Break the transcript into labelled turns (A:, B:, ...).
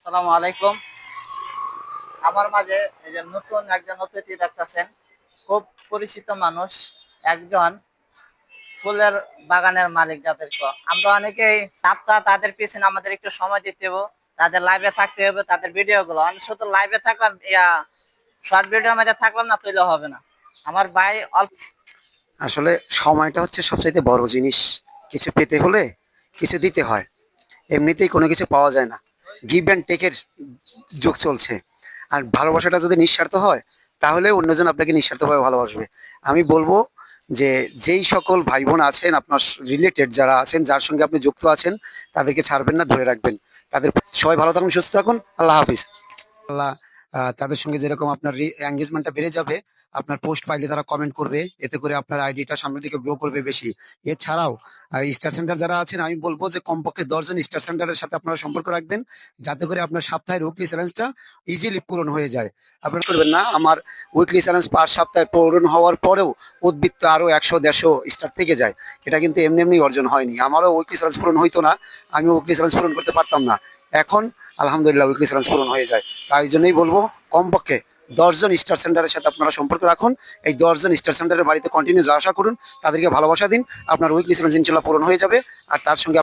A: আসসালামু আলাইকুম। আমার মাঝে এই যে নতুন একজন অতিথি দেখতেছেন, খুব পরিচিত মানুষ, একজন ফুলের বাগানের মালিক যাদেরকে আমরা অনেকেই সপ্তাহ তাদের পিছনে আমাদের একটু সময় দিতে হবে, তাদের লাইভে থাকতে হবে, তাদের ভিডিও গুলো আমি শুধু লাইভে থাকলাম শর্ট ভিডিওর মধ্যে থাকলাম না তুইলে হবে না। আমার ভাই অল্প
B: আসলে সময়টা হচ্ছে সবচাইতে বড় জিনিস। কিছু পেতে হলে কিছু দিতে হয়। এমনিতেই কোনো কিছু পাওয়া যায় না। গিভ অ্যান্ড টেকের যুগ চলছে। আর ভালোবাসাটা যদি নিঃস্বার্থ হয়, তাহলে অন্যজন আপনাকে নিঃস্বার্থভাবে ভালোবাসবে। আমি বলব যে, যেই সকল ভাই বোন আছেন, আপনার রিলেটেড যারা আছেন, যার সঙ্গে আপনি যুক্ত আছেন, তাদেরকে ছাড়বেন না, ধরে রাখবেন। তাদের সবাই ভালো থাকুন, সুস্থ থাকুন। আল্লাহ হাফিজ। আল্লাহ তাদের সঙ্গে যেরকম আপনার এঙ্গেজমেন্টটা বেড়ে যাবে, আপনার পোস্ট পাইলে তারা কমেন্ট করবে, এতে করে আপনার আইডিটা সামনের দিকে গ্রো করবে বেশি। এছাড়াও স্টার সেন্টার যারা আছেন, আমি বলবো যে কমপক্ষে 10 জন স্টার সেন্টারের সাথে আপনারা সম্পর্ক রাখবেন, যাতে করে আপনার সপ্তাহের উইকলি চ্যালেঞ্জটা ইজিলি পূরণ হয়ে যায়। আপনারা করবেন না, আমার উইকলি চ্যালেঞ্জ পার সপ্তাহে পূরণ হওয়ার পরেও উদ্বৃত্ত আরো 100-150 স্টার থেকে যায়। এটা কিন্তু এমনি এমনি অর্জন হয়নি। আমারও উইকলি চ্যালেঞ্জ পূরণ হইতো না, আমি উইকলি চ্যালেঞ্জ পূরণ করতে পারতাম না। এখন আলহামদুলিল্লাহ উইকলি চ্যালেঞ্জ পূরণ হয়ে যায়। তাই জন্যই বলবো, কমপক্ষে 10 জন স্টার সেন্টারের সাথে আপনারা সম্পর্ক রাখুন। এই 10 জন স্টার সেন্টারের বাড়িতে কন্টিনিউ যাওয়া আসা করুন, তাদেরকে ভালোবাসা দিন। আপনার উইকলি চ্যালেঞ্জ ইনশাল্লাহ পূরণ হয়ে যাবে। আর তার সঙ্গে